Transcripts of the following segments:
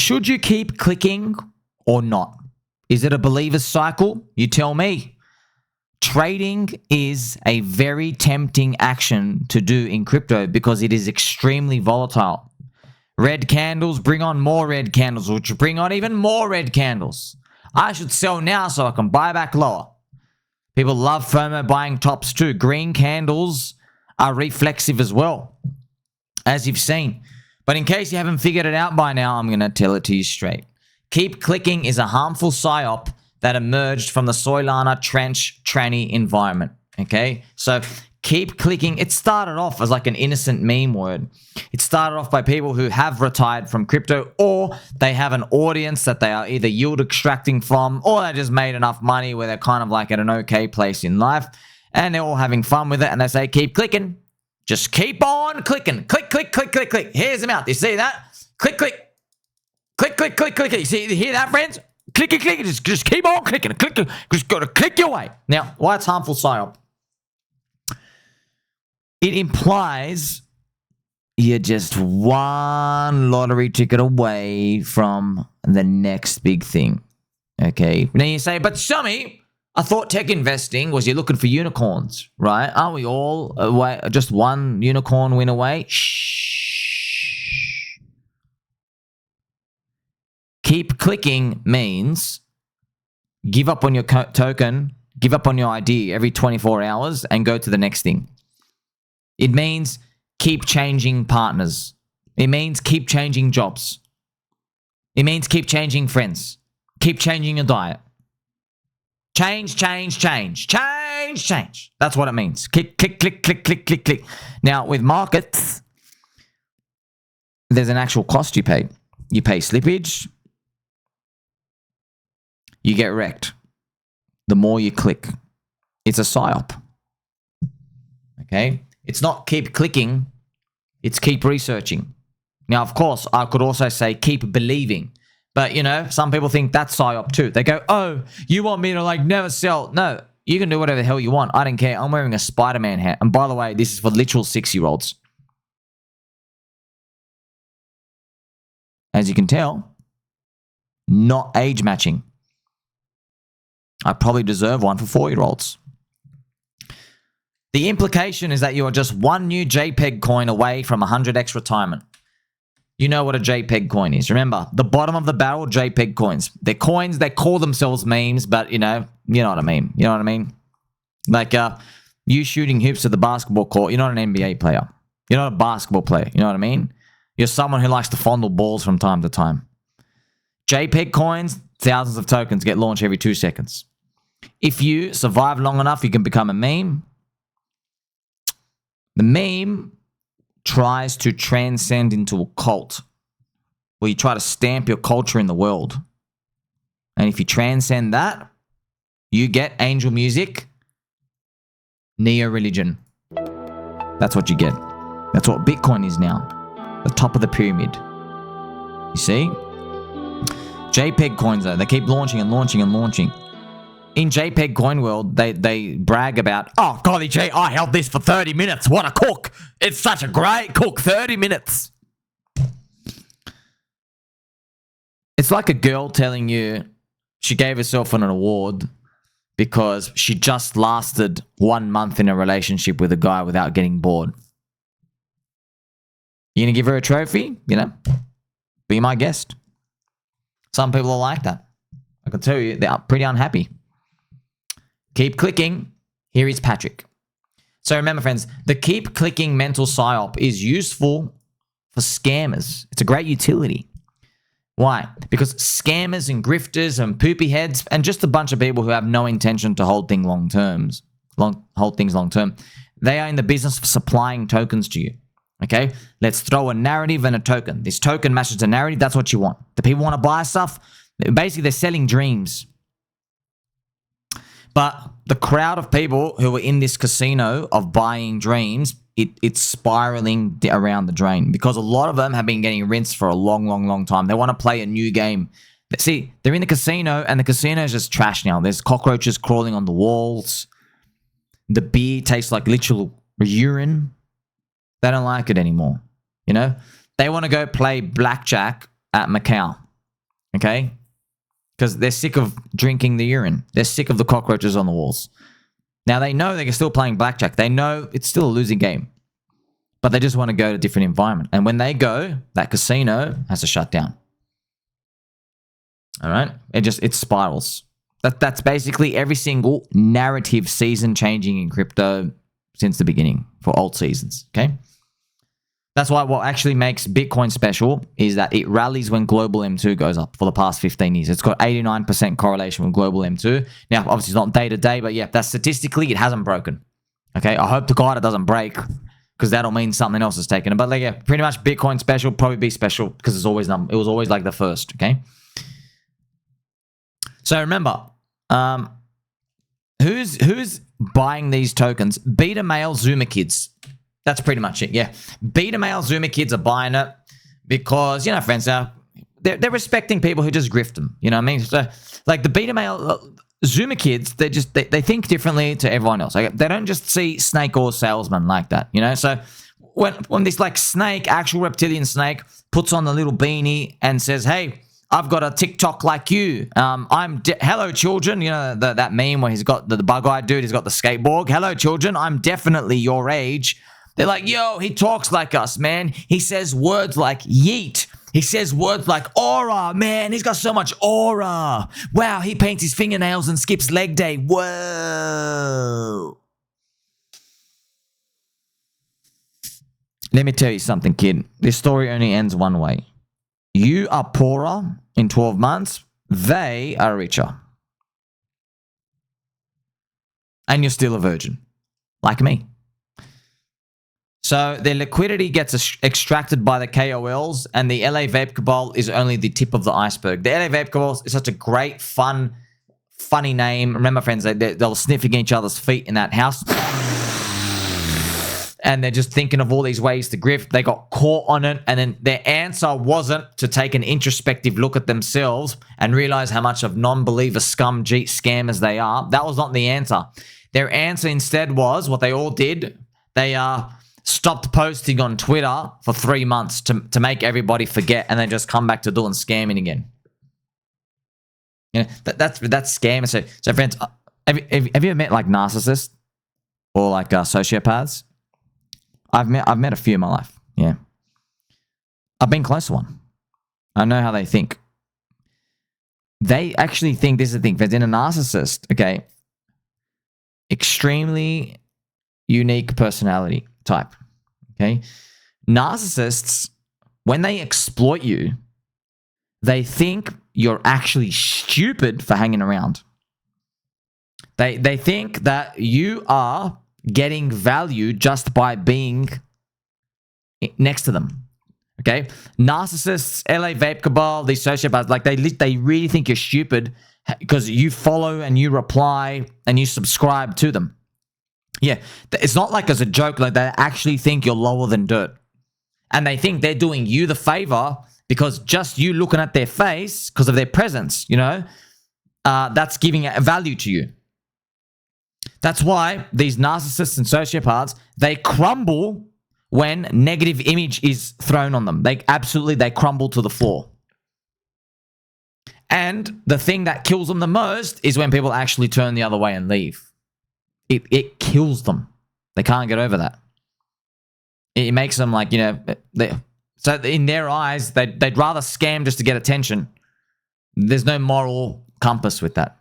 Should you keep clicking or not? Is it a believer's cycle? You tell me. Trading is a very tempting action to do in crypto because it is extremely volatile. Red candles bring on more red candles, which bring on even more red candles. I should sell now so I can buy back lower. People love FOMO buying tops too. Green candles are reflexive as well, as you've seen. But in case you haven't figured it out by now, I'm going to tell it to you straight. Keep clicking is a harmful PsyOp that emerged from the Solana trench tranny environment. Okay, so keep clicking. It started off as like an innocent meme word. It started off by people who have retired from crypto, or they have an audience that they are either yield extracting from, or they just made enough money where they're kind of like at an okay place in life and they're all having fun with it, and they say keep clicking. Just keep on clicking. Click, click, click, click, click. Here's them out. You see that? Click, click. Click, click, click, click. You hear that, friends? Click, click, click. Just keep on clicking. Click, click. Just got to click your way. Now, why it's harmful PsyOp? It implies you're just one lottery ticket away from the next big thing. Okay. Now you say, but Shami, I thought tech investing was you're looking for unicorns, right? Aren't we all away, just one unicorn win away? Shh. Keep clicking means give up on your token, give up on your ID every 24 hours and go to the next thing. It means keep changing partners. It means keep changing jobs. It means keep changing friends. Keep changing your diet. Change, change, change. Change, change. That's what it means. Click, click, click, click, click, click, click. Now, with markets, there's an actual cost you pay. You pay slippage. You get wrecked. The more you click. It's a PsyOp. Okay? It's not keep clicking. It's keep researching. Now, of course, I could also say keep believing. But, you know, some people think that's PsyOp too. They go, oh, you want me to like never sell. No, you can do whatever the hell you want. I don't care. I'm wearing a Spider-Man hat. And by the way, this is for literal 6-year-olds. As you can tell, not age matching. I probably deserve one for 4-year-olds. The implication is that you are just one new JPEG coin away from 100x retirement. You know what a JPEG coin is. Remember, the bottom of the barrel, JPEG coins. They're coins, they call themselves memes, but you know what I mean. You know what I mean? Like you shooting hoops at the basketball court, you're not an NBA player. You're not a basketball player. You know what I mean? You're someone who likes to fondle balls from time to time. JPEG coins, thousands of tokens get launched every 2 seconds. If you survive long enough, you can become a meme. The meme tries to transcend into a cult where you try to stamp your culture in the world. And if you transcend that, you get angel music, neo-religion. That's what you get. That's what Bitcoin is now. The top of the pyramid. You see? JPEG coins though, they keep launching and launching and launching. In JPEG coin world, they brag about, oh, golly gee, I held this for 30 minutes. What a cook. It's such a great cook. 30 minutes. It's like a girl telling you she gave herself an award because she just lasted 1 month in a relationship with a guy without getting bored. You gonna give her a trophy? You know? Be my guest. Some people are like that. I can tell you, they're pretty unhappy. Keep clicking. Here is Patrick. So remember, friends, the keep clicking mental PsyOp is useful for scammers. It's a great utility. Why? Because scammers and grifters and poopy heads and just a bunch of people who have no intention to hold things long term, they are in the business of supplying tokens to you. Okay? Let's throw a narrative and a token. This token matches a narrative. That's what you want. The people want to buy stuff. Basically, they're selling dreams. But the crowd of people who are in this casino of buying dreams, it's spiraling around the drain because a lot of them have been getting rinsed for a long, long, long time. They want to play a new game. See, they're in the casino and the casino is just trash now. There's cockroaches crawling on the walls. The beer tastes like literal urine. They don't like it anymore. You know, they want to go play blackjack at Macau. okay? Because they're sick of drinking the urine. They're sick of the cockroaches on the walls. Now, they know they're still playing blackjack. They know it's still a losing game. But they just want to go to a different environment. And when they go, that casino has to shut down. All right? It spirals. That's basically every single narrative season changing in crypto since the beginning for Altseasons, okay? That's why what actually makes Bitcoin special is that it rallies when global M2 goes up for the past 15 years. It's got 89% correlation with global M2. Now, obviously, it's not day to day, but yeah, that's statistically, it hasn't broken. Okay, I hope to God it doesn't break because that'll mean something else is taken. But like, yeah, pretty much Bitcoin special, probably be special because it was always like the first, okay? So remember, who's buying these tokens? Beta male Zoomer kids. That's pretty much it, yeah. Beta male Zoomer kids are buying it because, friends, they're respecting people who just grift them. You know what I mean? So, like the beta male Zoomer kids, they think differently to everyone else. Like, they don't just see snake or salesman like that, So when this like snake, actual reptilian snake, puts on the little beanie and says, "Hey, I've got a TikTok like you. Hello, children." That meme where he's got the bug-eyed dude, he's got the skateboard. "Hello, children. I'm definitely your age." They're like, "Yo, he talks like us, man. He says words like yeet. He says words like aura, man. He's got so much aura. Wow, he paints his fingernails and skips leg day. Whoa." Let me tell you something, kid. This story only ends one way. You are poorer in 12 months. They are richer. And you're still a virgin. Like me. So their liquidity gets extracted by the KOLs, and the LA Vape Cabal is only the tip of the iceberg. The LA Vape Cabal is such a great, funny name. Remember, friends, they'll sniffing each other's feet in that house. And they're just thinking of all these ways to grift. They got caught on it, and then their answer wasn't to take an introspective look at themselves and realize how much of non-believer scammers they are. That was not the answer. Their answer instead was what they all did. They stopped posting on Twitter for 3 months to make everybody forget, and then just come back to doing scamming again. That's scamming. So friends, have you ever met like narcissists or like sociopaths? I've met a few in my life. Yeah, I've been close to one. I know how they think. They actually think, this is the thing, friends, in a narcissist, okay, extremely unique personality type. Okay, narcissists, when they exploit you, they think you're actually stupid for hanging around. They think that you are getting value just by being next to them. Okay, narcissists, LA Vape Cabal, these sociopaths, like they really think you're stupid because you follow and you reply and you subscribe to them. Yeah, it's not like as a joke, like they actually think you're lower than dirt. And they think they're doing you the favor because just you looking at their face, because of their presence, that's giving a value to you. That's why these narcissists and sociopaths, they crumble when negative image is thrown on them. They crumble to the floor. And the thing that kills them the most is when people actually turn the other way and leave. It kills them. They can't get over that. It makes them like, so in their eyes, they'd rather scam just to get attention. There's no moral compass with that.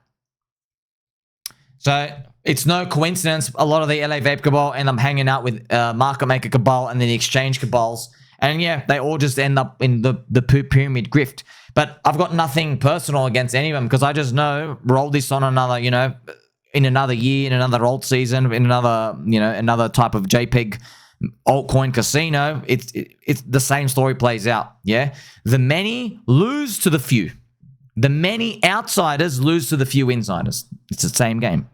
So it's no coincidence a lot of the LA Vape Cabal end up hanging out with Market Maker Cabal and then the Exchange Cabals. And yeah, they all just end up in the pyramid grift. But I've got nothing personal against any of them because I just know, roll this on another, in another year, in another Altseason, in another type of JPEG altcoin casino, it's the same story plays out. Yeah, the many lose to the few. The many outsiders lose to the few insiders. It's the same game.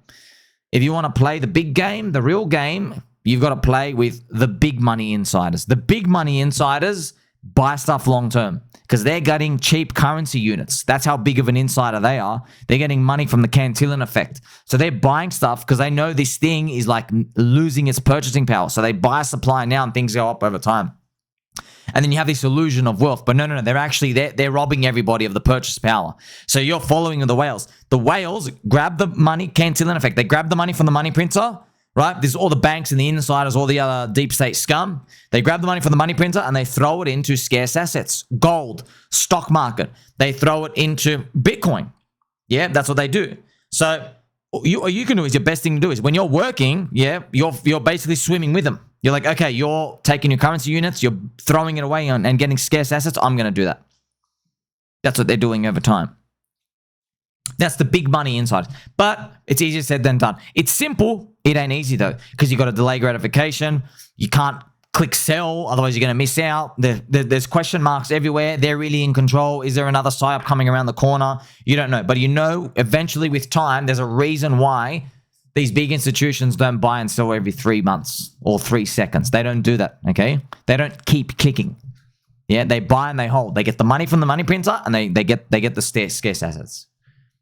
If you want to play the big game, the real game, you've got to play with the big money insiders. The big money insiders buy stuff long term because they're getting cheap currency units. That's how big of an insider they are. They're getting money from the Cantillon effect. So they're buying stuff because they know this thing is like losing its purchasing power. So they buy supply now and things go up over time. And then you have this illusion of wealth. But no. They're actually, they're robbing everybody of the purchase power. So you're following the whales. The whales grab the money, Cantillon effect. They grab the money from the money printer, right? There's all the banks and the insiders, all the other deep state scum. They grab the money from the money printer and they throw it into scarce assets. Gold, stock market. They throw it into Bitcoin. Yeah, that's what they do. So what you can do is, your best thing to do is when you're working, yeah, you're basically swimming with them. You're like, okay, you're taking your currency units, you're throwing it away and getting scarce assets. I'm going to do that. That's what they're doing over time. That's the big money inside. But it's easier said than done. It's simple. It ain't easy though, because you got to delay gratification. You can't click sell, otherwise you're going to miss out. There's question marks everywhere. They're really in control. Is there another PsyOp coming around the corner? You don't know. But you know, eventually with time, there's a reason why these big institutions don't buy and sell every 3 months or 3 seconds. They don't do that, okay? They don't keep clicking. Yeah, they buy and they hold. They get the money from the money printer and they get the scarce assets.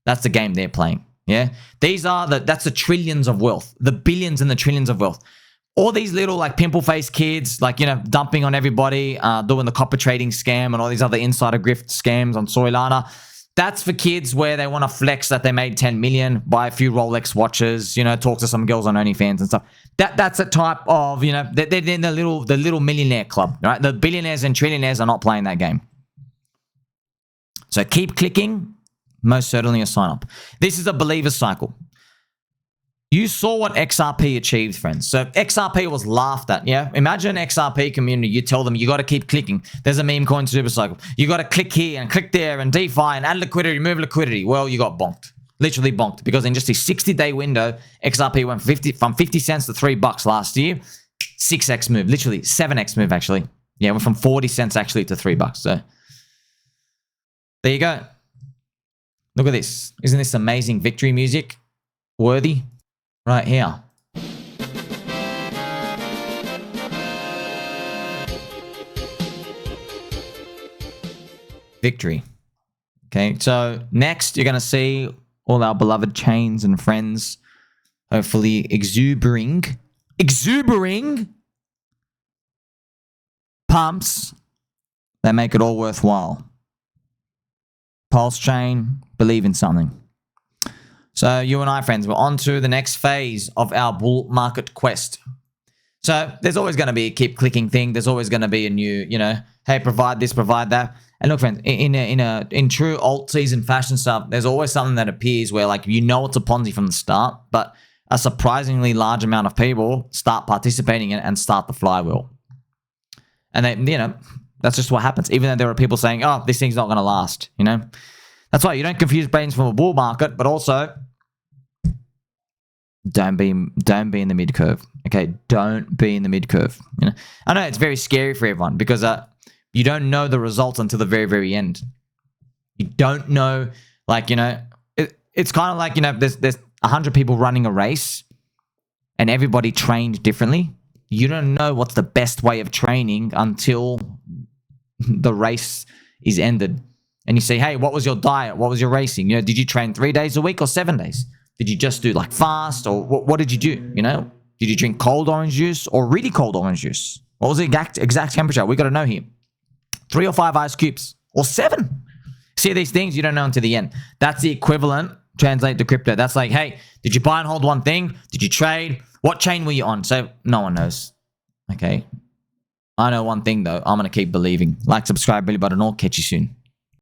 That's the game they're playing, yeah? That's the trillions of wealth, the billions and the trillions of wealth. All these little like pimple-faced kids, like, you know, dumping on everybody, doing the copper trading scam and all these other insider grift scams on Soilana. That's for kids where they want to flex that they made 10 million, buy a few Rolex watches, you know, talk to some girls on OnlyFans and stuff. That's a type of, you know, they're in the little millionaire club, right? The billionaires and trillionaires are not playing that game. So keep clicking, most certainly a sign up. This is a believer cycle. You saw what XRP achieved, friends. So XRP was laughed at, yeah? Imagine XRP community, you tell them you got to keep clicking. There's a meme coin super cycle. You got to click here and click there and DeFi and add liquidity, remove liquidity. Well, you got bonked. Literally bonked. Because in just a 60-day window, XRP went from 50 cents to $3 last year. 6x move. Literally 7x move, actually. Yeah, went from 40 cents actually to $3. So there you go. Look at this. Isn't this amazing victory music? Worthy? Right here. Victory. Okay, so next you're going to see all our beloved chains and friends hopefully exuberating pumps that make it all worthwhile. Pulse chain, believe in something. So you and I, friends, we're on to the next phase of our bull market quest. So there's always going to be a keep clicking thing. There's always going to be a new, you know, hey, provide this, provide that. And look, friends, in true alt season fashion stuff, there's always something that appears where, like, you know, it's a Ponzi from the start, but a surprisingly large amount of people start participating in it and start the flywheel. And they, you know, that's just what happens. Even though there are people saying, oh, this thing's not going to last, you know. That's why you don't confuse brains from a bull market, but also don't be in the mid curve. Okay, don't be in the mid curve. You know, I know it's very scary for everyone because you don't know the results until the very, very end. You don't know, like, you know, it's kind of like, you know, there's 100 people running a race and everybody trained differently. You don't know what's the best way of training until the race is ended. And you say, hey, what was your diet? What was your racing? You know, did you train 3 days a week or 7 days? Did you just do like fast, or what did you do? You know, did you drink cold orange juice or really cold orange juice? What was the exact temperature? We got to know here. 3 or 5 ice cubes or 7. See, these things you don't know until the end. That's the equivalent. Translate to crypto. That's like, hey, did you buy and hold one thing? Did you trade? What chain were you on? So no one knows. Okay. I know one thing though. I'm going to keep believing. Like, subscribe, belly button, or catch you soon.